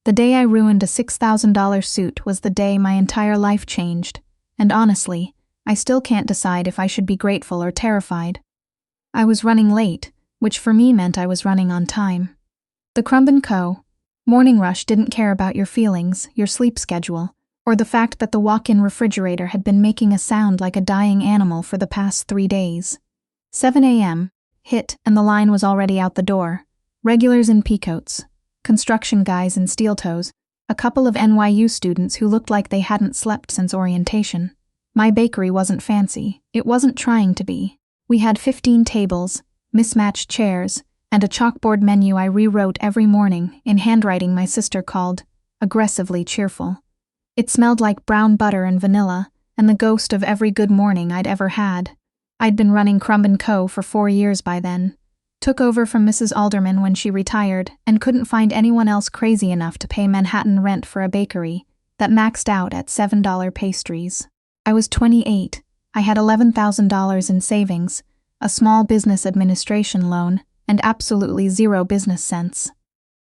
The day I ruined a $6,000 suit was the day my entire life changed, and honestly, I still can't decide if I should be grateful or terrified. I was running late, which for me meant I was running on time. The Crumb & Co. Morning Rush didn't care about your feelings, your sleep schedule, or the fact that the walk-in refrigerator had been making a sound like a dying animal for the past 3 days. 7 a.m. hit and the line was already out the door. Regulars in peacoats, construction guys in steel toes, a couple of NYU students who looked like they hadn't slept since orientation. My bakery wasn't fancy. It wasn't trying to be. We had 15 tables, mismatched chairs, and a chalkboard menu I rewrote every morning in handwriting my sister called aggressively cheerful. It smelled like brown butter and vanilla, and the ghost of every good morning I'd ever had. I'd been running Crumb & Co. for 4 years by then. Took over from Mrs. Alderman when she retired and couldn't find anyone else crazy enough to pay Manhattan rent for a bakery that maxed out at $7 pastries. I was 28. I had $11,000 in savings, a small business administration loan, and absolutely zero business sense.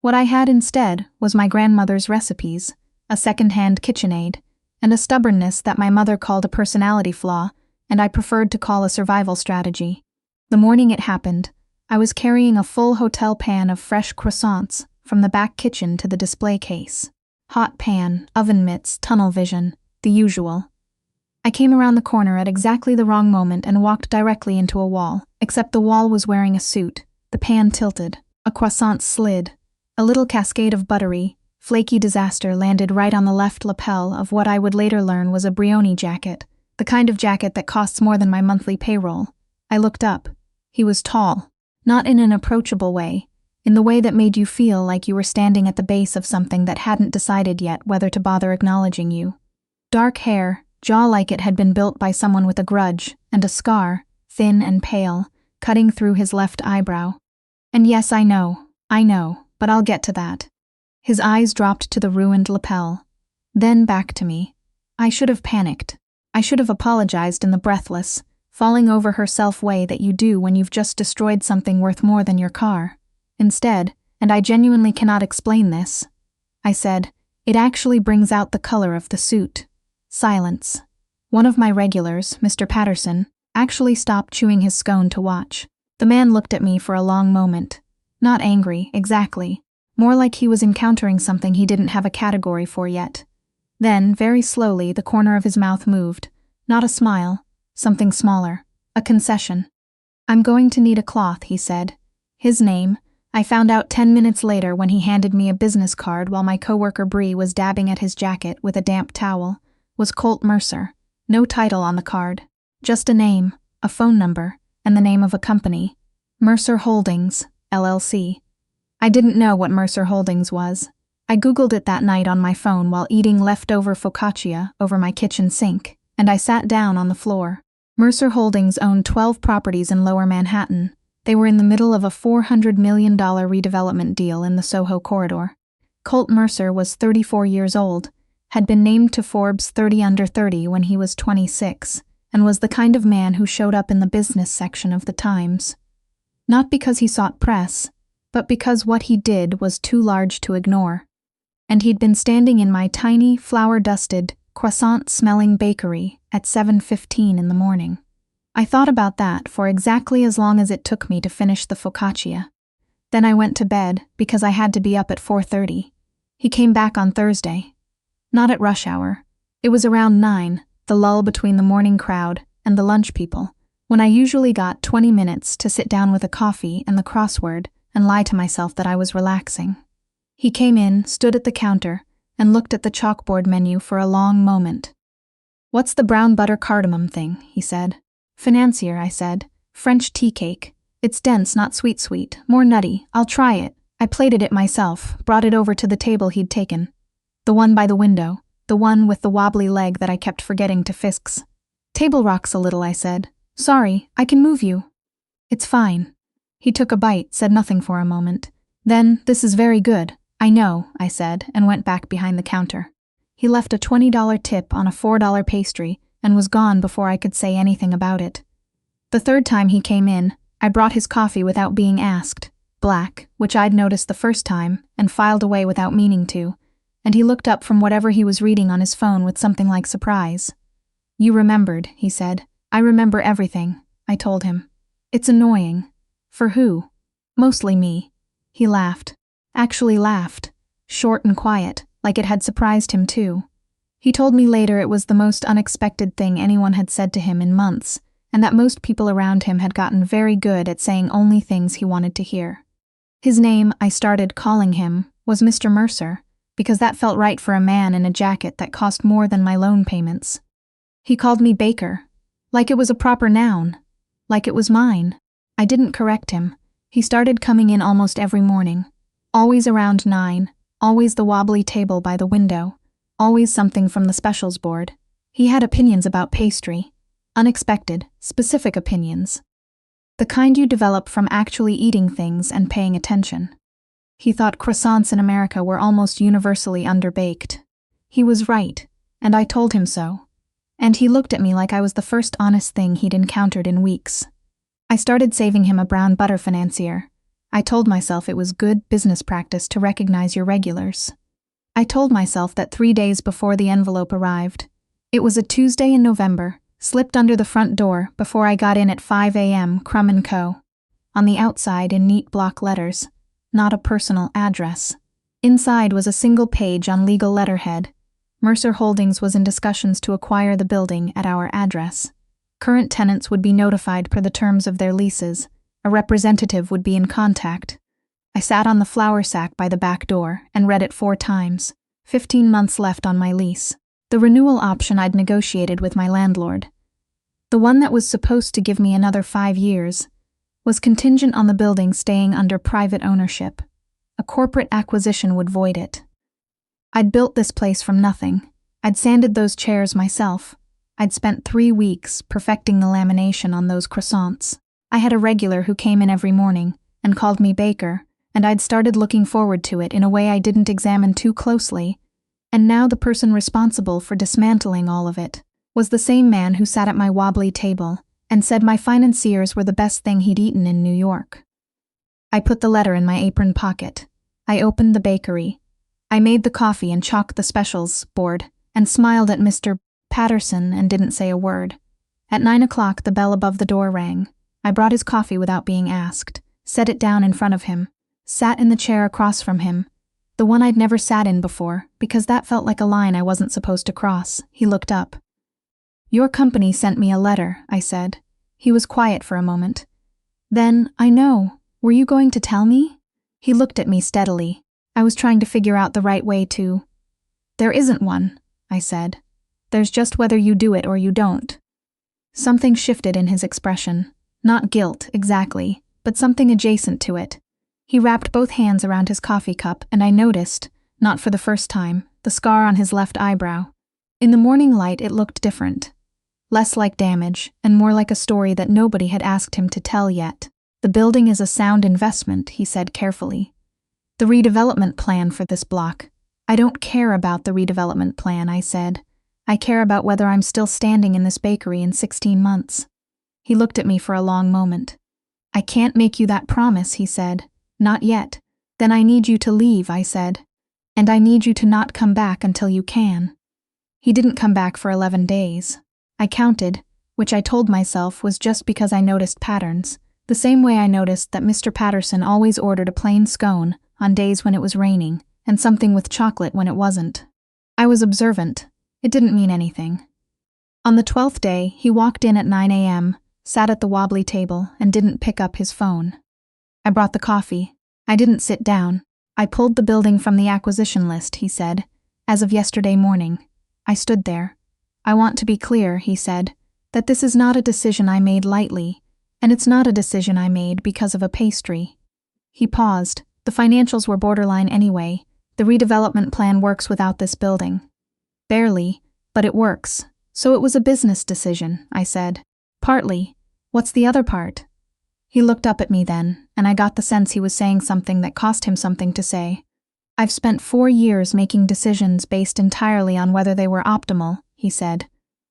What I had instead was my grandmother's recipes, a second-hand KitchenAid, and a stubbornness that my mother called a personality flaw, and I preferred to call a survival strategy. The morning it happened, I was carrying a full hotel pan of fresh croissants from the back kitchen to the display case. Hot pan, oven mitts, tunnel vision, the usual. I came around the corner at exactly the wrong moment and walked directly into a wall, except the wall was wearing a suit. The pan tilted, a croissant slid, a little cascade of buttery, flaky disaster landed right on the left lapel of what I would later learn was a Brioni jacket, the kind of jacket that costs more than my monthly payroll. I looked up. He was tall, not in an approachable way, in the way that made you feel like you were standing at the base of something that hadn't decided yet whether to bother acknowledging you. Dark hair, jaw like it had been built by someone with a grudge, and a scar, thin and pale, cutting through his left eyebrow. And yes, I know, but I'll get to that. His eyes dropped to the ruined lapel, then back to me. I should have panicked. I should have apologized in the breathless, falling over herself way that you do when you've just destroyed something worth more than your car. Instead, and I genuinely cannot explain this, I said, "It actually brings out the color of the suit." Silence. One of my regulars, Mr. Patterson, actually stopped chewing his scone to watch. The man looked at me for a long moment. Not angry, exactly. More like he was encountering something he didn't have a category for yet. Then, very slowly, the corner of his mouth moved. Not a smile. Something smaller. A concession. "I'm going to need a cloth," he said. His name, I found out 10 minutes later when he handed me a business card while my coworker Bree was dabbing at his jacket with a damp towel, was Colt Mercer. No title on the card. Just a name, a phone number, and the name of a company. Mercer Holdings, LLC. I didn't know what Mercer Holdings was. I Googled it that night on my phone while eating leftover focaccia over my kitchen sink, and I sat down on the floor. Mercer Holdings owned 12 properties in Lower Manhattan. They were in the middle of a $400 million redevelopment deal in the Soho corridor. Colt Mercer was 34 years old, had been named to Forbes 30 Under 30 when he was 26, and was the kind of man who showed up in the business section of the Times. Not because he sought press, but because what he did was too large to ignore. And he'd been standing in my tiny, flour-dusted, croissant-smelling bakery at 7:15 in the morning. I thought about that for exactly as long as it took me to finish the focaccia. Then I went to bed because I had to be up at 4:30. He came back on Thursday. Not at rush hour. It was around 9, the lull between the morning crowd and the lunch people, when I usually got 20 minutes to sit down with a coffee and the crossword and lie to myself that I was relaxing. He came in, stood at the counter, and looked at the chalkboard menu for a long moment. "What's the brown butter cardamom thing?" he said. "Financier," I said. "French tea cake. It's dense, not sweet, more nutty. I'll try it." I plated it myself, brought it over to the table he'd taken. The one by the window, the one with the wobbly leg that I kept forgetting to fix. "Table rocks a little," I said. "Sorry, I can move you." "It's fine." He took a bite, said nothing for a moment. Then, "This is very good." "I know," I said, and went back behind the counter. He left a $20 tip on a $4 pastry and was gone before I could say anything about it. The third time he came in, I brought his coffee without being asked. Black, which I'd noticed the first time and filed away without meaning to, and he looked up from whatever he was reading on his phone with something like surprise. "You remembered," he said. "I remember everything," I told him. "It's annoying." "For who?" "Mostly me." He laughed. Actually laughed. Short and quiet, like it had surprised him too. He told me later it was the most unexpected thing anyone had said to him in months, and that most people around him had gotten very good at saying only things he wanted to hear. His name, I started calling him, was Mr. Mercer, because that felt right for a man in a jacket that cost more than my loan payments. He called me Baker, like it was a proper noun, like it was mine. I didn't correct him. He started coming in almost every morning, always around 9, always the wobbly table by the window, always something from the specials board. He had opinions about pastry, unexpected, specific opinions. The kind you develop from actually eating things and paying attention. He thought croissants in America were almost universally underbaked. He was right, and I told him so. And he looked at me like I was the first honest thing he'd encountered in weeks. I started saving him a brown butter financier. I told myself it was good business practice to recognize your regulars. I told myself that 3 days before the envelope arrived. It was a Tuesday in November, slipped under the front door before I got in at 5 a.m., Crum & Co. On the outside in neat block letters, not a personal address. Inside was a single page on legal letterhead. Mercer Holdings was in discussions to acquire the building at our address. Current tenants would be notified per the terms of their leases. A representative would be in contact. I sat on the flour sack by the back door and read it 4 times. 15 months left on my lease. The renewal option I'd negotiated with my landlord. The one that was supposed to give me another 5 years was contingent on the building staying under private ownership. A corporate acquisition would void it. I'd built this place from nothing. I'd sanded those chairs myself. I'd spent 3 weeks perfecting the lamination on those croissants. I had a regular who came in every morning and called me Baker, and I'd started looking forward to it in a way I didn't examine too closely. And now the person responsible for dismantling all of it was the same man who sat at my wobbly table and said my financiers were the best thing he'd eaten in New York. I put the letter in my apron pocket. I opened the bakery. I made the coffee and chalked the specials board and smiled at Mr. Patterson and didn't say a word. At 9 o'clock, the bell above the door rang. I brought his coffee without being asked, set it down in front of him, sat in the chair across from him, the one I'd never sat in before, because that felt like a line I wasn't supposed to cross. He looked up. "Your company sent me a letter," I said. He was quiet for a moment. "Then, I know. Were you going to tell me?" He looked at me steadily. I was trying to figure out the right way to. "There isn't one," I said. "There's just whether you do it or you don't." Something shifted in his expression. Not guilt, exactly, but something adjacent to it. He wrapped both hands around his coffee cup, and I noticed, not for the first time, the scar on his left eyebrow. In the morning light, it looked different. Less like damage, and more like a story that nobody had asked him to tell yet. "The building is a sound investment," he said carefully. "The redevelopment plan for this block." "I don't care about the redevelopment plan," I said. "I care about whether I'm still standing in this bakery in 16 months. He looked at me for a long moment. "I can't make you that promise," he said. "Not yet." "Then I need you to leave," I said. "And I need you to not come back until you can." He didn't come back for 11 days. I counted, which I told myself was just because I noticed patterns, the same way I noticed that Mr. Patterson always ordered a plain scone on days when it was raining, and something with chocolate when it wasn't. I was observant. It didn't mean anything. On the 12th day, he walked in at 9 a.m., sat at the wobbly table, and didn't pick up his phone. I brought the coffee. I didn't sit down. "I pulled the building from the acquisition list," he said, "as of yesterday morning." I stood there. "I want to be clear," he said, "that this is not a decision I made lightly, and it's not a decision I made because of a pastry." He paused. "The financials were borderline anyway. The redevelopment plan works without this building." "Barely, but it works. So it was a business decision," I said. "Partly. What's the other part?" He looked up at me then, and I got the sense he was saying something that cost him something to say. "I've spent 4 years making decisions based entirely on whether they were optimal," he said.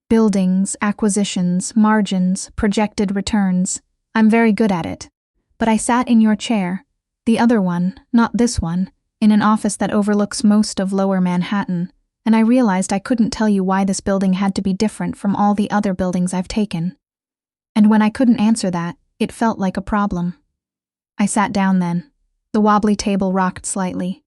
"Buildings, acquisitions, margins, projected returns. I'm very good at it. But I sat in your chair, the other one, not this one, in an office that overlooks most of Lower Manhattan, and I realized I couldn't tell you why this building had to be different from all the other buildings I've taken. And when I couldn't answer that, it felt like a problem. I sat down then. The wobbly table rocked slightly.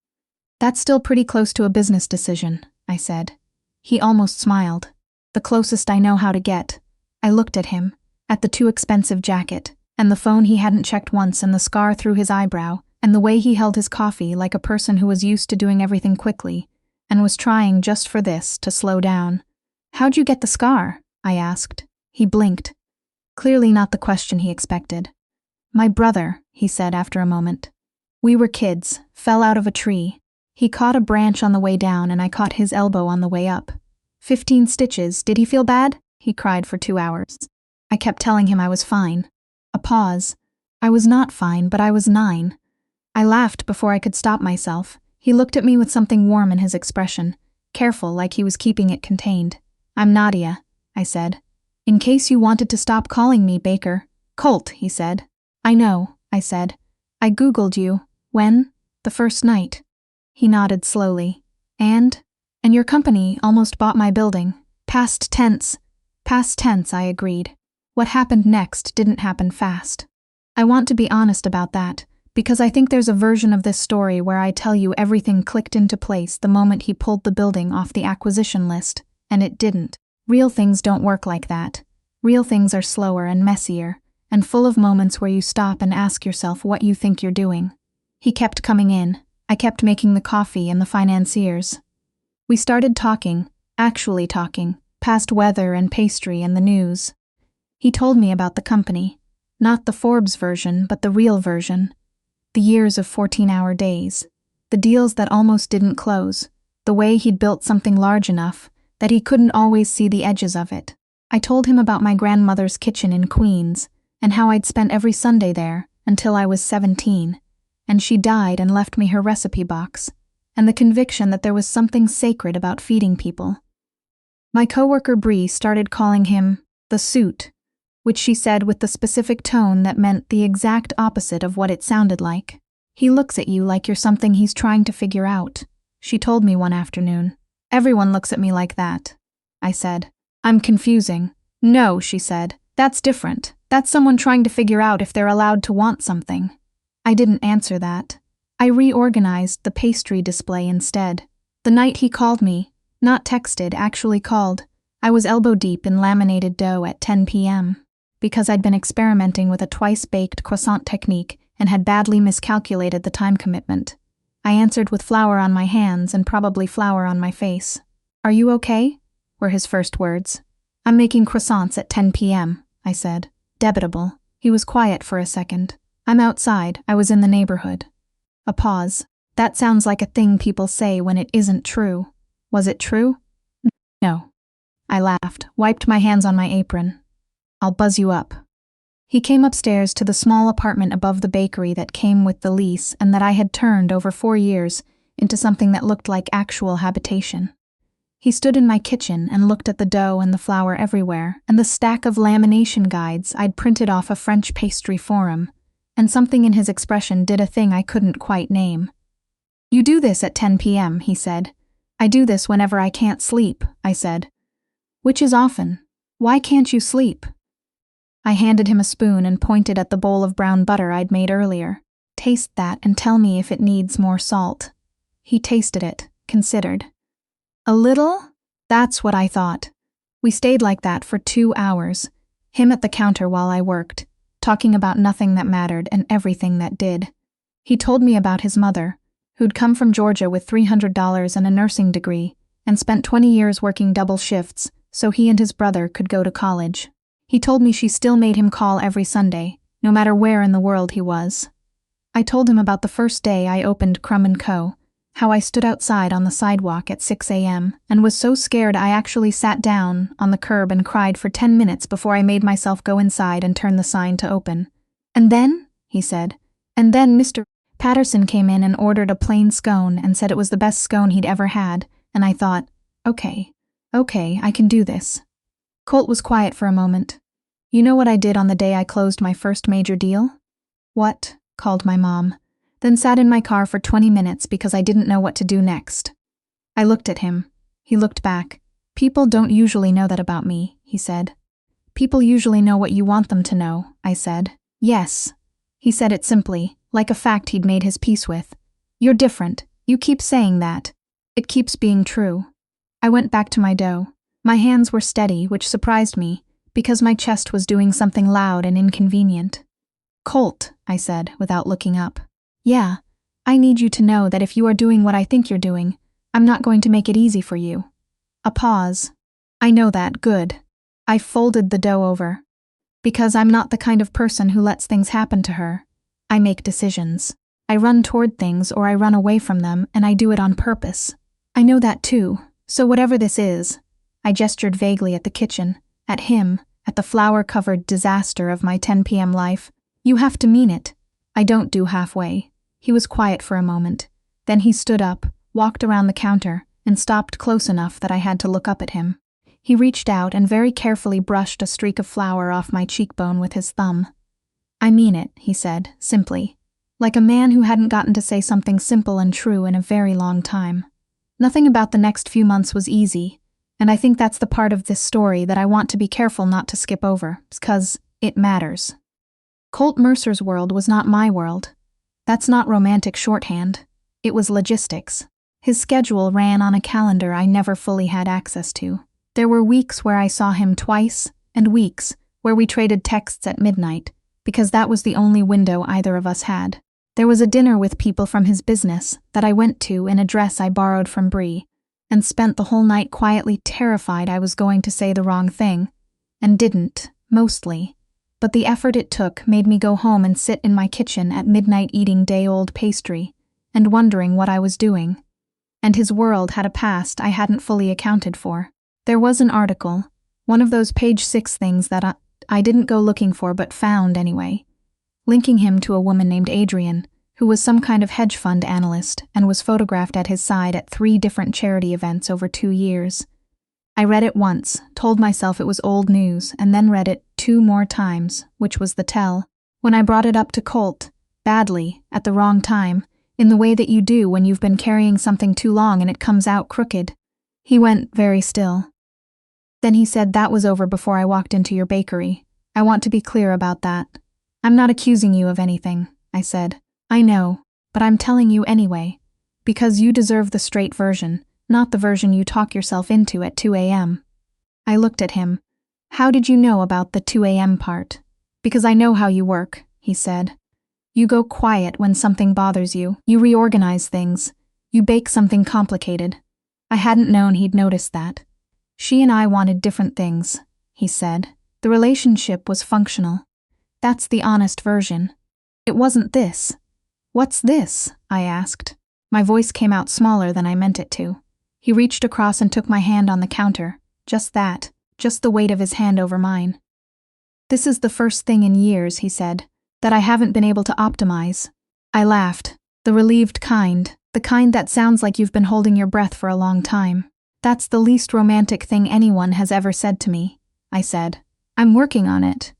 "That's still pretty close to a business decision," I said. He almost smiled. "The closest I know how to get." I looked at him, at the too expensive jacket, and the phone he hadn't checked once, and the scar through his eyebrow, and the way he held his coffee like a person who was used to doing everything quickly, and was trying just for this to slow down. "How'd you get the scar?" I asked. He blinked. Clearly not the question he expected. "My brother," he said after a moment. "We were kids, fell out of a tree. He caught a branch on the way down and I caught his elbow on the way up. 15 stitches, did he feel bad?" He cried for 2 hours. I kept telling him I was fine. A pause. I was not fine, but I was 9. I laughed before I could stop myself. He looked at me with something warm in his expression, careful like he was keeping it contained. "I'm Nadia," I said. "In case you wanted to stop calling me Baker." "Colt," he said. "I know," I said. "I Googled you. When?" "The first night." He nodded slowly. And your company almost bought my building. Past tense." "Past tense," I agreed. What happened next didn't happen fast. I want to be honest about that, because I think there's a version of this story where I tell you everything clicked into place the moment he pulled the building off the acquisition list, and it didn't. Real things don't work like that. Real things are slower and messier, and full of moments where you stop and ask yourself what you think you're doing. He kept coming in. I kept making the coffee and the financiers. We started talking, actually talking, past weather and pastry and the news. He told me about the company. Not the Forbes version, but the real version. The years of 14-hour days. The deals that almost didn't close. The way he'd built something large enough that he couldn't always see the edges of it. I told him about my grandmother's kitchen in Queens, and how I'd spent every Sunday there until I was 17, and she died and left me her recipe box, and the conviction that there was something sacred about feeding people. My coworker Bree started calling him the suit, which she said with the specific tone that meant the exact opposite of what it sounded like. "He looks at you like you're something he's trying to figure out," she told me one afternoon. "Everyone looks at me like that," I said. "I'm confusing." "No," she said. "That's different. That's someone trying to figure out if they're allowed to want something." I didn't answer that. I reorganized the pastry display instead. The night he called me, not texted, actually called, I was elbow deep in laminated dough at 10 p.m. because I'd been experimenting with a twice-baked croissant technique and had badly miscalculated the time commitment. I answered with flour on my hands and probably flour on my face. "Are you okay?" were his first words. "I'm making croissants at 10 p.m., I said. "Debitable." He was quiet for a second. "I'm outside. I was in the neighborhood." A pause. "That sounds like a thing people say when it isn't true. Was it true?" "No." I laughed, wiped my hands on my apron. "I'll buzz you up." He came upstairs to the small apartment above the bakery that came with the lease and that I had turned over 4 years into something that looked like actual habitation. He stood in my kitchen and looked at the dough and the flour everywhere and the stack of lamination guides I'd printed off a French pastry forum, and something in his expression did a thing I couldn't quite name. "You do this at 10 p.m., he said. "I do this whenever I can't sleep," I said. "Which is often. Why can't you sleep?" I handed him a spoon and pointed at the bowl of brown butter I'd made earlier. "Taste that and tell me if it needs more salt." He tasted it, considered. "A little?" That's what I thought. We stayed like that for 2 hours, him at the counter while I worked, talking about nothing that mattered and everything that did. He told me about his mother, who'd come from Georgia with $300 and a nursing degree, and spent 20 years working double shifts so he and his brother could go to college. He told me she still made him call every Sunday, no matter where in the world he was. I told him about the first day I opened Crumb & Co., how I stood outside on the sidewalk at 6 a.m. and was so scared I actually sat down on the curb and cried for 10 minutes before I made myself go inside and turn the sign to open. "And then," he said, "and then Mr. Patterson came in and ordered a plain scone and said it was the best scone he'd ever had, and I thought, okay, I can do this." Colt was quiet for a moment. "You know what I did on the day I closed my first major deal?" "What?" called my mom. then sat in my car for 20 minutes because I didn't know what to do next. I looked at him. He looked back. People don't usually know that about me, he said. People usually know what you want them to know, I said. Yes. He said it simply, like a fact he'd made his peace with. You're different. You keep saying that. It keeps being true. I went back to my dough. My hands were steady, which surprised me, because my chest was doing something loud and inconvenient. Colt, I said, without looking up. Yeah, I need you to know that if you are doing what I think you're doing, I'm not going to make it easy for you. A pause. I know that, good. I folded the dough over. Because I'm not the kind of person who lets things happen to her. I make decisions. I run toward things or I run away from them, and I do it on purpose. I know that too, so whatever this is, I gestured vaguely at the kitchen, at him, at the flour-covered disaster of my 10 p.m. life. You have to mean it. I don't do halfway. He was quiet for a moment. Then he stood up, walked around the counter, and stopped close enough that I had to look up at him. He reached out and very carefully brushed a streak of flour off my cheekbone with his thumb. I mean it, he said, simply, like a man who hadn't gotten to say something simple and true in a very long time. Nothing about the next few months was easy, and I think that's the part of this story that I want to be careful not to skip over, because it matters. Colt Mercer's world was not my world. That's not romantic shorthand. It was logistics. His schedule ran on a calendar I never fully had access to. There were weeks where I saw him twice, and weeks where we traded texts at midnight, because that was the only window either of us had. There was a dinner with people from his business that I went to in a dress I borrowed from Bree, and spent the whole night quietly terrified I was going to say the wrong thing, and didn't, mostly. But the effort it took made me go home and sit in my kitchen at midnight eating day-old pastry, and wondering what I was doing. And his world had a past I hadn't fully accounted for. There was an article, one of those page 6 things that I didn't go looking for but found anyway, linking him to a woman named Adrian, who was some kind of hedge fund analyst and was photographed at his side at 3 different charity events over 2 years. I read it once, told myself it was old news, and then read it 2 more times, which was the tell. When I brought it up to Colt, badly, at the wrong time, in the way that you do when you've been carrying something too long and it comes out crooked, he went very still. Then he said that was over before I walked into your bakery. I want to be clear about that. I'm not accusing you of anything, I said. I know, but I'm telling you anyway. Because you deserve the straight version, not the version you talk yourself into at 2 a.m. I looked at him. How did you know about the 2 a.m. part? Because I know how you work, he said. You go quiet when something bothers you. You reorganize things. You bake something complicated. I hadn't known he'd noticed that. She and I wanted different things, he said. The relationship was functional. That's the honest version. It wasn't this. What's this? I asked. My voice came out smaller than I meant it to. He reached across and took my hand on the counter. Just that. Just the weight of his hand over mine. This is the first thing in years, he said, that I haven't been able to optimize. I laughed. The relieved kind. The kind that sounds like you've been holding your breath for a long time. That's the least romantic thing anyone has ever said to me, I said. I'm working on it.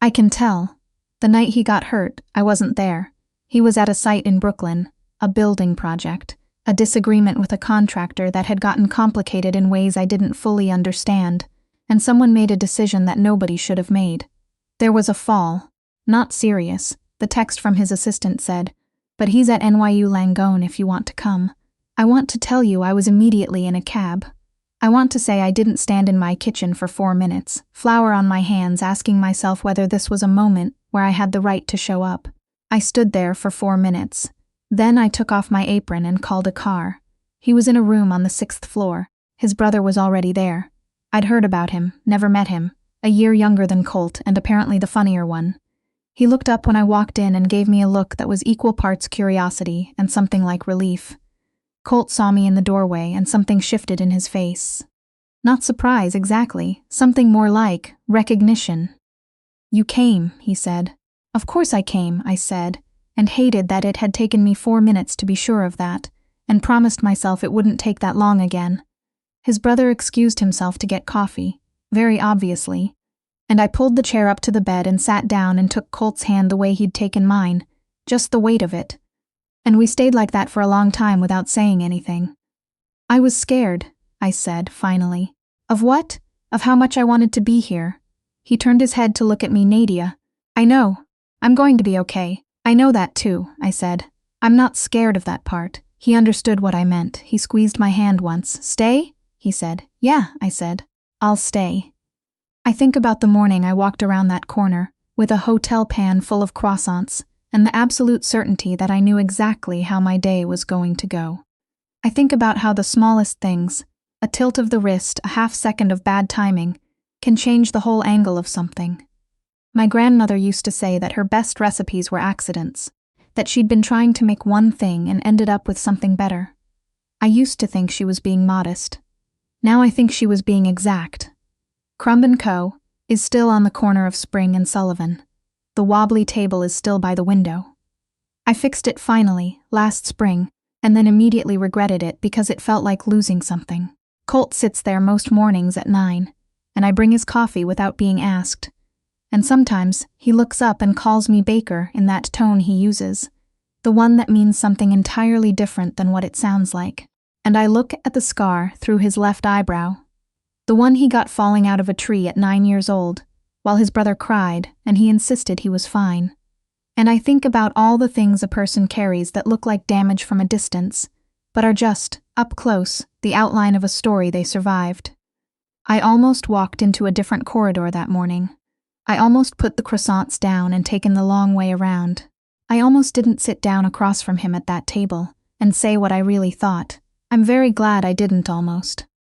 I can tell. The night he got hurt, I wasn't there. He was at a site in Brooklyn, a building project, a disagreement with a contractor that had gotten complicated in ways I didn't fully understand, and someone made a decision that nobody should have made. There was a fall. Not serious, the text from his assistant said, but he's at NYU Langone if you want to come. I want to tell you I was immediately in a cab. I want to say I didn't stand in my kitchen for 4 minutes, flour on my hands, asking myself whether this was a moment where I had the right to show up. I stood there for 4 minutes. Then I took off my apron and called a car. He was in a room on the 6th floor. His brother was already there. I'd heard about him, never met him. A year younger than Colt, and apparently the funnier one. He looked up when I walked in and gave me a look that was equal parts curiosity and something like relief. Colt saw me in the doorway and something shifted in his face. Not surprise, exactly. Something more like recognition. You came, he said. Of course I came, I said, and hated that it had taken me 4 minutes to be sure of that, and promised myself it wouldn't take that long again. His brother excused himself to get coffee, very obviously, and I pulled the chair up to the bed and sat down and took Colt's hand the way he'd taken mine, just the weight of it. and we stayed like that for a long time without saying anything. I was scared, I said, finally. Of what? Of how much I wanted to be here. He turned his head to look at me. Nadia. I know. I'm going to be okay. I know that too, I said. I'm not scared of that part. He understood what I meant. He squeezed my hand once. Stay? He said. Yeah, I said. I'll stay. I think about the morning I walked around that corner, with a hotel pan full of croissants, and the absolute certainty that I knew exactly how my day was going to go. I think about how the smallest things, a tilt of the wrist, a half-second of bad timing, can change the whole angle of something. My grandmother used to say that her best recipes were accidents, that she'd been trying to make one thing and ended up with something better. I used to think she was being modest. Now I think she was being exact. Crumb & Co. is still on the corner of Spring and Sullivan. The wobbly table is still by the window. I fixed it finally, last spring, and then immediately regretted it because it felt like losing something. Colt sits there most mornings at 9, and I bring his coffee without being asked. And sometimes he looks up and calls me Baker in that tone he uses, the one that means something entirely different than what it sounds like. And I look at the scar through his left eyebrow, the one he got falling out of a tree at 9 years old, while his brother cried and he insisted he was fine. And I think about all the things a person carries that look like damage from a distance, but are just, up close, the outline of a story they survived. I almost walked into a different corridor that morning. I almost put the croissants down and taken the long way around. I almost didn't sit down across from him at that table and say what I really thought. I'm very glad I didn't almost.